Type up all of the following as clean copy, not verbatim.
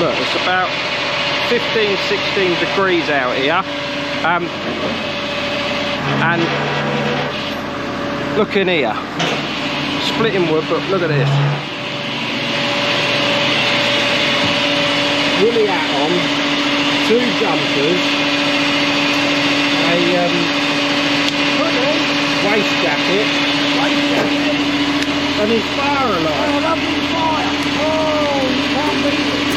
Look, it's about 15, 16 degrees out here. And look in here. Splitting wood, but look at this. Woolly hat on, 2 jumpers, a waist jacket, and his fire alarm. Oh, lovely fire! Oh, you can't beat it.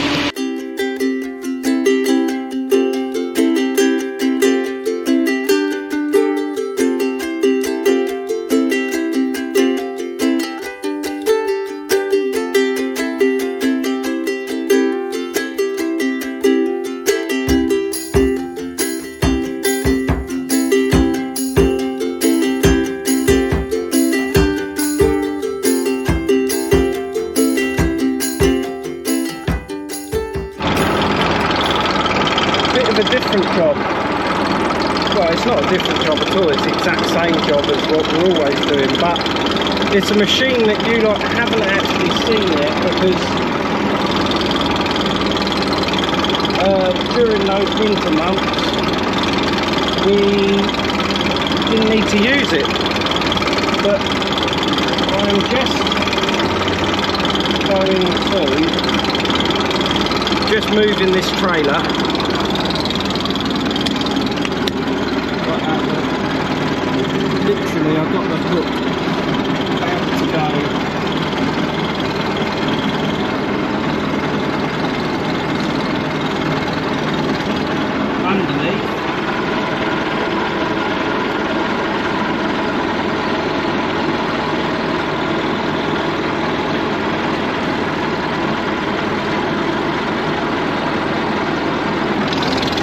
A different job. Well, it's not a different job at all, it's the exact same job as what we're always doing, but it's a machine that you lot haven't actually seen yet because during those winter months we didn't need to use it, but I'm just moving this trailer. Literally, I've got the hook about to go. Underneath.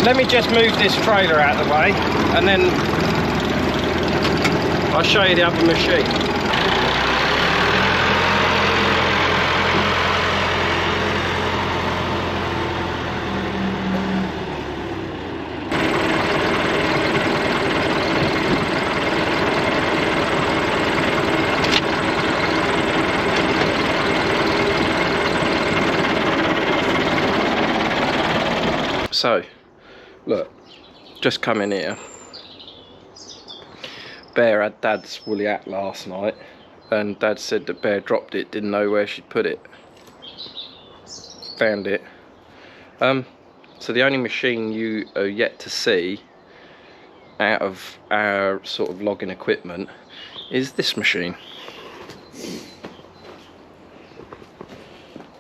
Let me just move this trailer out of the way and then I'll show you the other machine. So, look, just come in here. Bear had Dad's woolly hat last night and Dad said that Bear dropped it, didn't know where she'd put it. Found it. So the only machine you are yet to see out of our sort of logging equipment is this machine.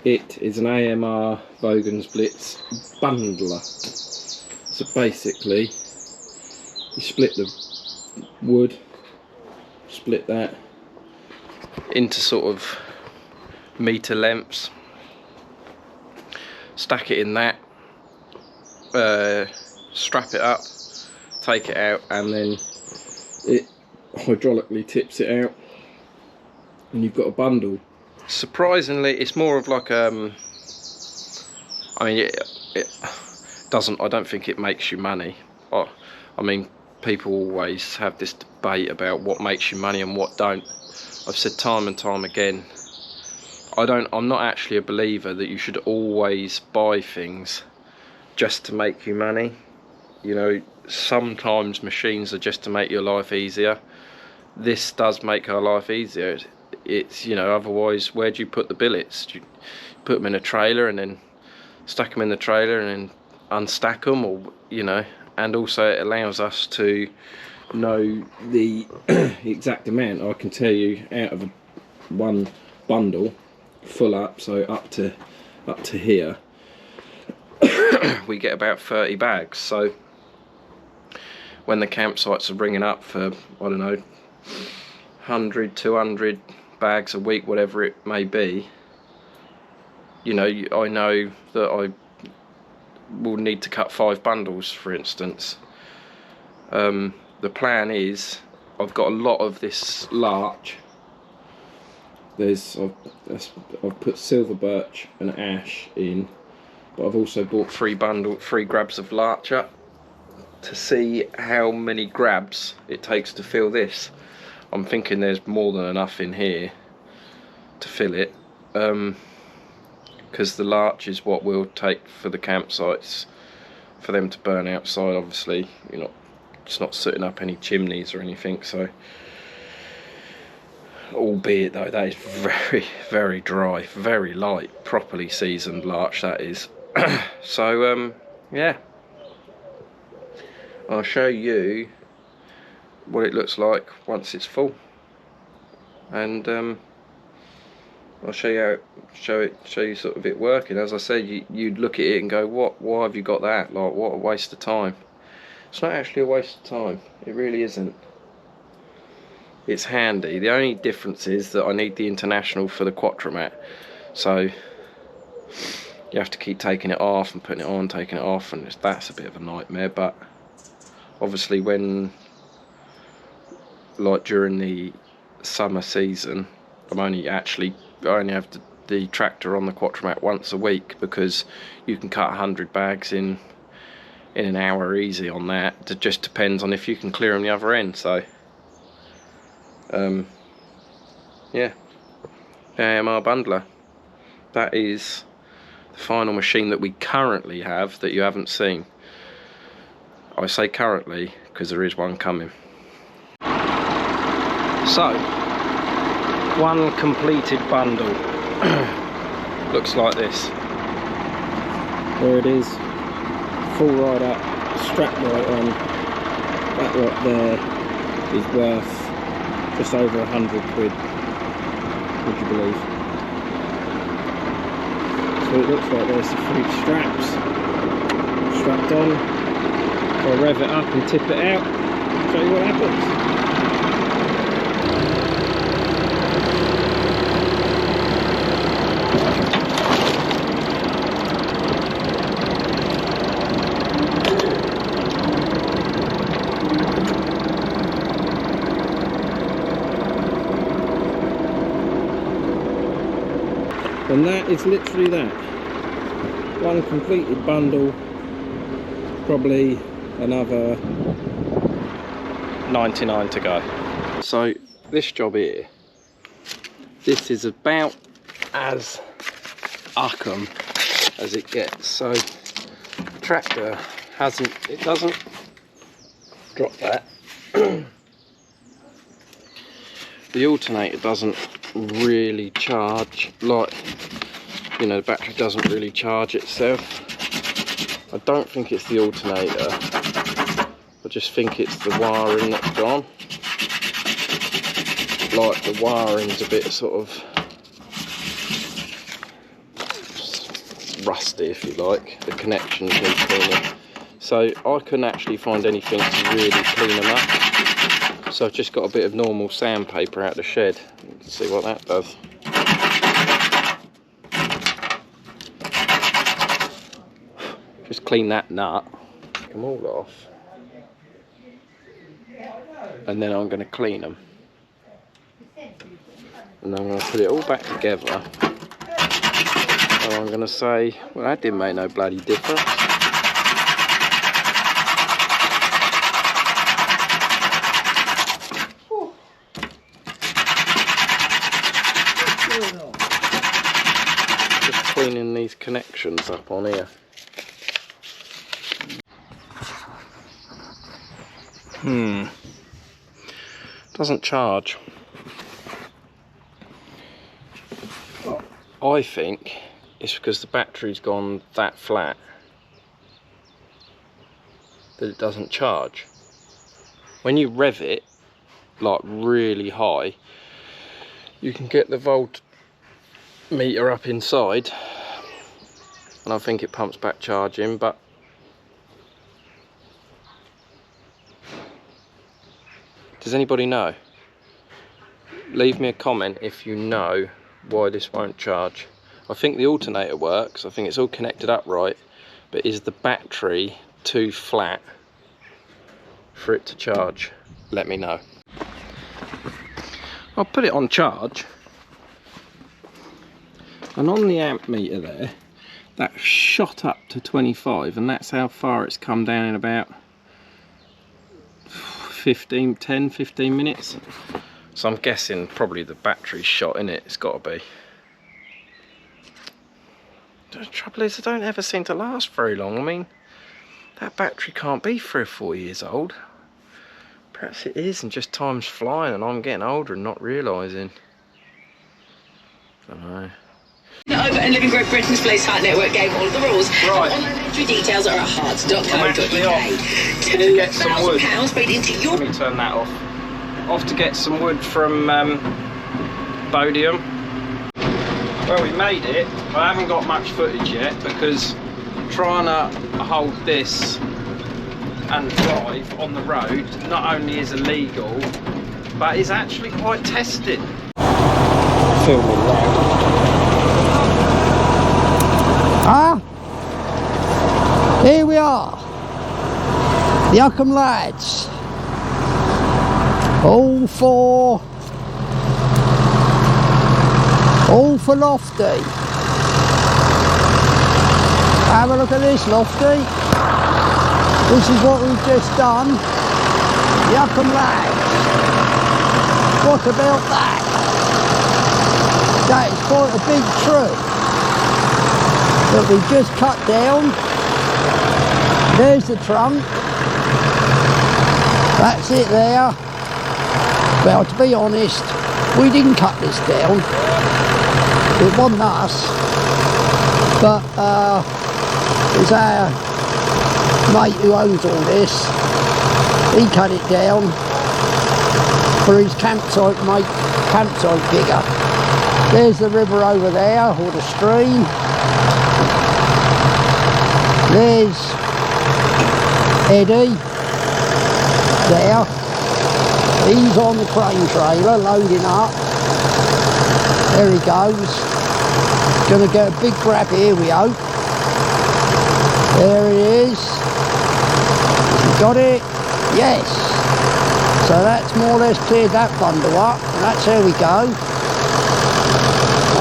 It is an AMR Vogons Blitz bundler. So basically you split the wood, split that into sort of meter lengths, stack it in that, strap it up, take it out, and then it hydraulically tips it out and you've got a bundle. Surprisingly, it's more of like I mean it doesn't, I don't think it makes you money. I mean, people always have this debate about what makes you money and what don't. I've said time and time again, I'm not actually a believer that you should always buy things just to make you money. You know, sometimes machines are just to make your life easier. This does make our life easier. It's, you know, otherwise where do you put the billets? Do you put them in a trailer and then stack them in the trailer and then unstack them, or, you know? And also it allows us to know the exact amount. I can tell you out of one bundle full up, so up to here, we get about 30 bags. So when the campsites are bringing up for, I don't know, 100, 200 bags a week, whatever it may be, you know, I know that I will need to cut 5 bundles, for instance. The plan is, I've got a lot of this larch. I've put silver birch and ash in, but I've also bought 3 grabs of larch up to see how many grabs it takes to fill this. I'm thinking there's more than enough in here to fill it. because the larch is what we'll take for the campsites, for them to burn outside. Obviously, it's not setting up any chimneys or anything, so. Albeit though, that is very, very dry, very light, properly seasoned larch that is. So yeah, I'll show you what it looks like once it's full, and I'll show you sort of it working. As I said, you'd look at it and go, why have you got that? Like, what a waste of time. It's not actually a waste of time, it really isn't. It's handy. The only difference is that I need the International for the Quatramat, so you have to keep taking it off and putting it on, taking it off, and that's a bit of a nightmare. But obviously when, like during the summer season, I only have the tractor on the Quatramat once a week, because you can cut 100 bags in an hour easy on that. It just depends on if you can clear them the other end. So yeah, the AMR bundler, that is the final machine that we currently have that you haven't seen. I say currently because there is one coming. So, one completed bundle looks like this. There it is, full ride up, strap right on. That lot there is worth just over 100 quid, would you believe? So it looks like there's the 3 straps strapped on. I'll rev it up and tip it out, show you what happens. And that is literally that. One completed bundle, probably another 99 to go. So this job here, this is about as Uckham as it gets. So the tractor doesn't drop that. The alternator doesn't really charge, like, the battery doesn't really charge itself. I don't think it's the alternator, I just think it's the wiring that's gone. Like, the wiring's a bit sort of rusty, if you like. The connections need cleaning, so I couldn't actually find anything to really clean them up. So I've just got a bit of normal sandpaper out of the shed. Let's see what that does. Just clean that nut, take them all off, and then I'm going to clean them. And I'm going to put it all back together. And I'm going to say, well, that didn't make no bloody difference. Just cleaning these connections up on here. Doesn't charge. I think it's because the battery's gone that flat that it doesn't charge. When you rev it like really high, you can get the voltmeter up inside, and I think it pumps back charging, but does anybody know? Leave me a comment if you know why this won't charge. I think the alternator works, I think it's all connected up right, but is the battery too flat for it to charge? Let me know. I'll put it on charge, and on the amp meter there, that shot up to 25, and that's how far it's come down in about 15 minutes. So I'm guessing probably the battery's shot in it. It's got to be. The trouble is, they don't ever seem to last very long. I mean, that battery can't be 3 or 4 years old. Perhaps it is, and just time's flying and I'm getting older and not realising. I don't know. Over at Living Great Britain's Place Heart Network gave all of the rules. Right. Online entry details are at hearts.co.uk. £2,000 paid into your... Let me turn that off. Off to get some wood from Bodiam. Well, we made it. I haven't got much footage yet because trying to hold this and drive on the road not only is illegal, but is actually quite tested. Fill the road. Here we are, the Uckham lads, all for Lofty. Have a look at this, Lofty. This is what we've just done, the Uckham lads. What about that? That is quite a big tree that we've just cut down. There's the trunk. That's it there. Well, to be honest, we didn't cut this down. It wasn't us. But it's our mate who owns all this. He cut it down for his campsite, make campsite bigger. There's the river over there, or the stream. There's Eddie there. He's on the crane trailer loading up. There he goes. Gonna get a big grab here, we hope. There it is. You got it? Yes. So that's more or less cleared that bundle up, and that's how we go.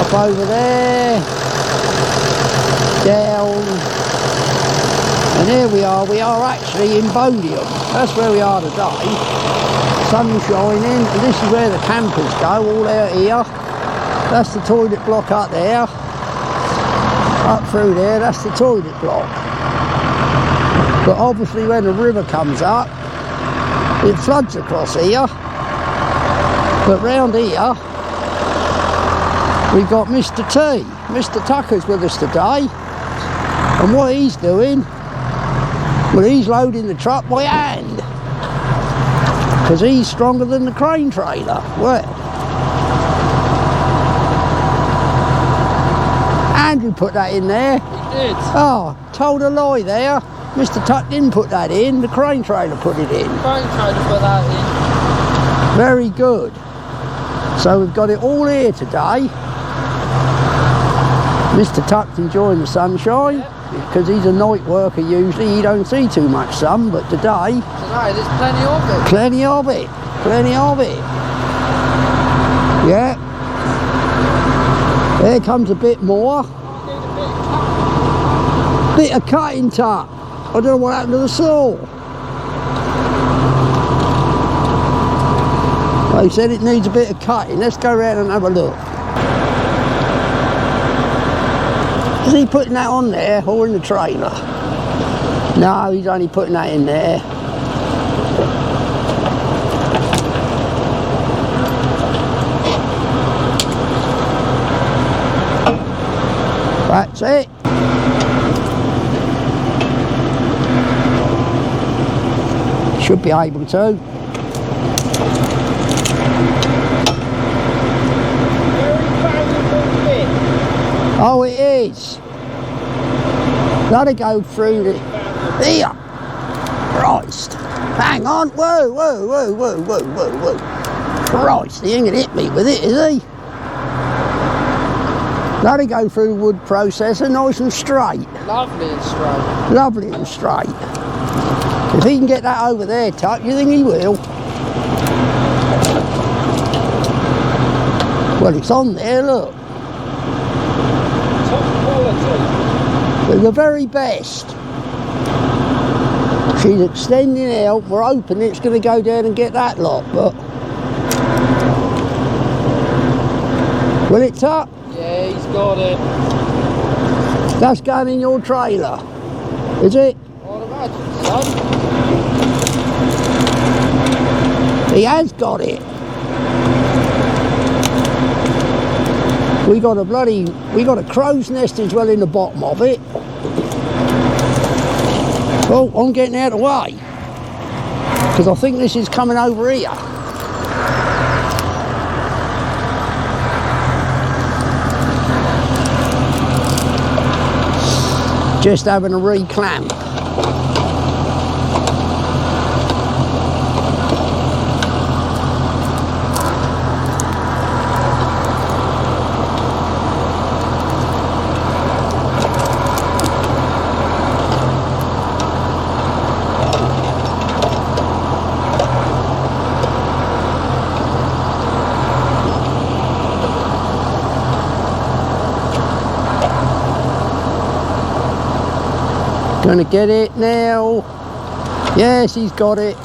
Up over there. Down. And here we are actually in Bodiam. That's where we are today. Sun's shining, and this is where the campers go, all out here. That's the toilet block up there. Up through there, that's the toilet block. But obviously when the river comes up, it floods across here. But round here, we've got Mr. T. Mr. Tucker's with us today. And what he's doing, well, he's loading the truck by hand. Because he's stronger than the crane trailer. Well, Andrew put that in there. He did. Oh, told a lie there. Mr. Tuck didn't put that in, the crane trailer put it in. Crane trailer put that in. Very good. So we've got it all here today. Mr. Tuck's enjoying the sunshine, because he's a night worker usually. He don't see too much sun, but today... Today there's plenty of it. Plenty of it. Plenty of it. Yeah. There comes a bit more. Bit of cutting, Tuck. I don't know what happened to the saw. They said it needs a bit of cutting. Let's go around and have a look. Is he putting that on there or in the trailer? No, he's only putting that in there. That's it. Should be able to. Oh, it is. Gotta go through the... Here. Christ. Hang on. Whoa, whoa, whoa, whoa, whoa, whoa, whoa. Christ, he ain't gonna hit me with it, is he? Gotta go through the wood processor nice and straight. Lovely and straight. Lovely and straight. If he can get that over there, Tuck, you think he will? Well, it's on there, look. Top quality. They're the very best. She's extending out. We're hoping it's going to go down and get that lot, but... Will it, Tuck? Yeah, he's got it. That's going in your trailer, is it? I'd imagine so. He has got it. We got a crow's nest as well in the bottom of it. Oh, I'm getting out of the way because I think this is coming over here. Just having a reclamp. Gonna get it now. Yes, he's got it.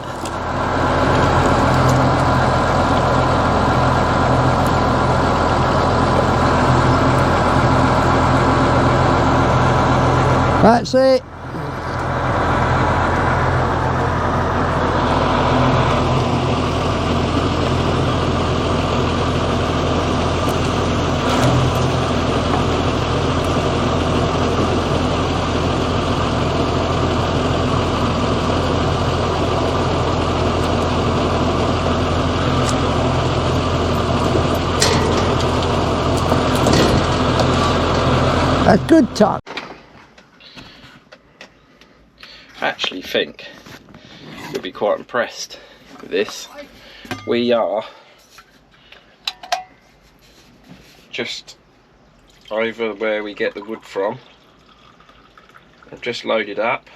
That's it. That's good tuck. I actually think you'll be quite impressed with this. We are just over where we get the wood from. I've just loaded up.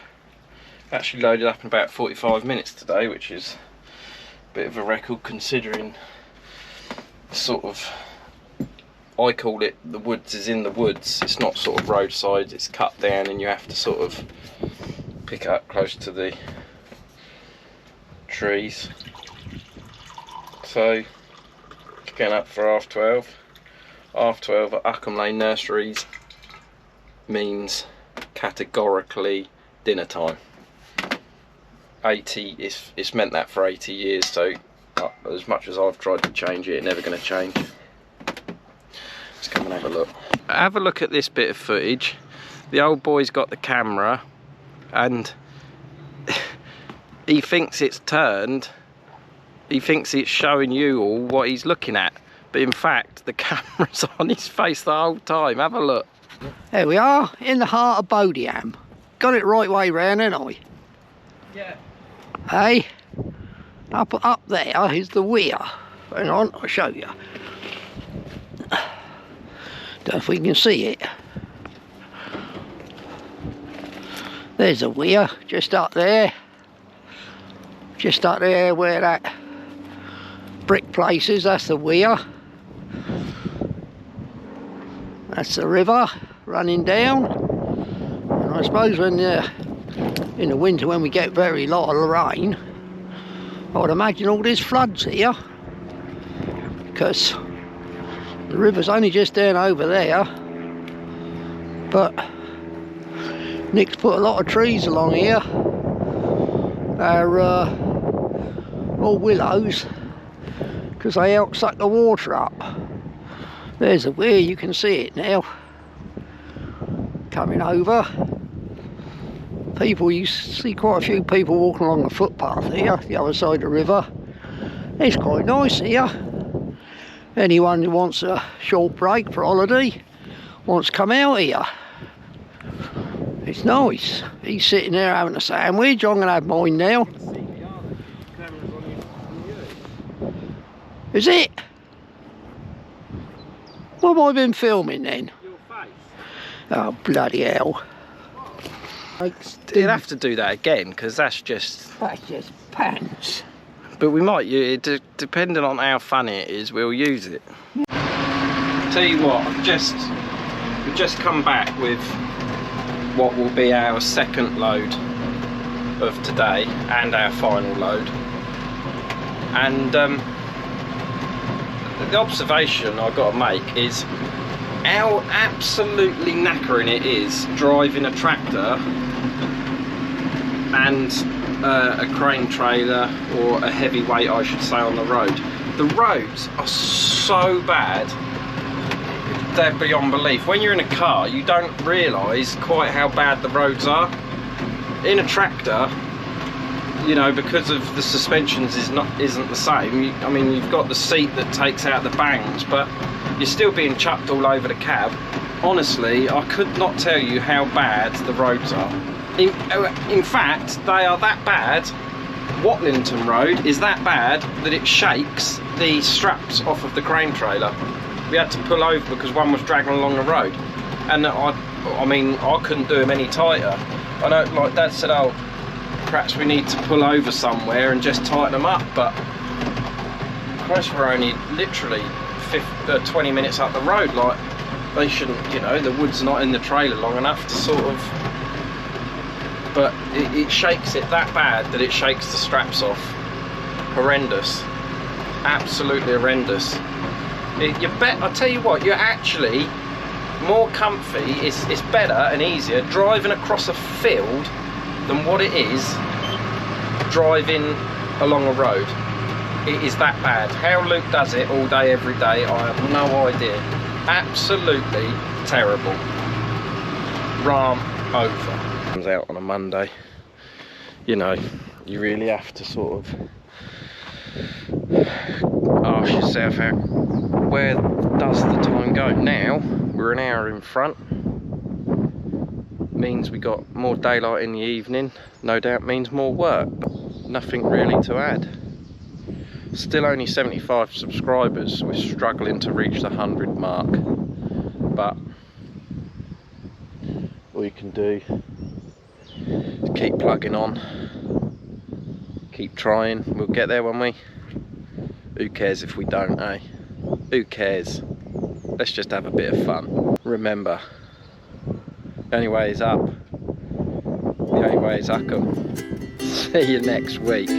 Actually loaded up in about 45 minutes today, which is a bit of a record considering sort of, I call it the woods is in the woods. It's not sort of roadside, it's cut down and you have to sort of pick it up close to the trees. So getting up for 12:30. 12:30 at Uckham Lane Nurseries means categorically dinner time. 80, it's meant that for 80 years, so as much as I've tried to change it, it's never going to change. Let's come and have a look. Have a look at this bit of footage. The old boy's got the camera and he thinks it's turned. He thinks it's showing you all what he's looking at. But in fact, the camera's on his face the whole time. Have a look. There we are, in the heart of Bodiam. Got it right way round, ain't I? Yeah. Hey? Up there is the weir. Hang on, I'll show you. Don't know if we can see it. There's a weir just up there. Just up there where that brick place is, that's the weir. That's the river running down. And I suppose when in the winter when we get very lot of rain, I would imagine all this floods here. Because the river's only just down over there, but Nick's put a lot of trees along here. They're all willows because they help suck the water up. There's a weir, you can see it now. Coming over. People, you see quite a few people walking along the footpath here, the other side of the river. It's quite nice here. Anyone who wants a short break for holiday wants to come out here. It's nice. He's sitting there having a sandwich. I'm going to have mine now. Is it? What have I been filming then? Your face. Oh, bloody hell. You'll have to do that again because that's just pants. But we might, depending on how funny it is, we'll use it. Tell you what, we've just come back with what will be our second load of today and our final load. And the observation I've got to make is how absolutely knackering it is driving a tractor and a crane trailer, or a heavyweight I should say, on the road. The roads are so bad, they're beyond belief. When you're in a car, you don't realise quite how bad the roads are. In a tractor, you know, because of the suspensions isn't the same. I mean, you've got the seat that takes out the bangs, but you're still being chucked all over the cab. Honestly, I could not tell you how bad the roads are. In fact, they are that bad. Watlington Road is that bad that it shakes the straps off of the crane trailer. We had to pull over because one was dragging along the road, and I mean, I couldn't do them any tighter. I know, like Dad said, oh, perhaps we need to pull over somewhere and just tighten them up, but Christ, we're only literally 20 minutes up the road. Like, they shouldn't, you know, the wood's not in the trailer long enough to sort of, but it shakes it that bad that it shakes the straps off. Horrendous, absolutely horrendous. I tell you what, you're actually more comfy, it's better and easier driving across a field than what it is driving along a road. It is that bad. How Luke does it all day, every day, I have no idea. Absolutely terrible. Ram over. Comes out on a Monday. You know, you really have to sort of ask yourself, where does the time go? Now we're an hour in front. Means we got more daylight in the evening. No doubt means more work. Nothing really to add. Still only 75 subscribers. We're struggling to reach the 100 mark, but all you can do is keep plugging on, keep trying. We'll get there, won't we? Who cares if we don't, eh? Who cares? Let's just have a bit of fun. Remember, the only way is up. The only way is up. See you next week.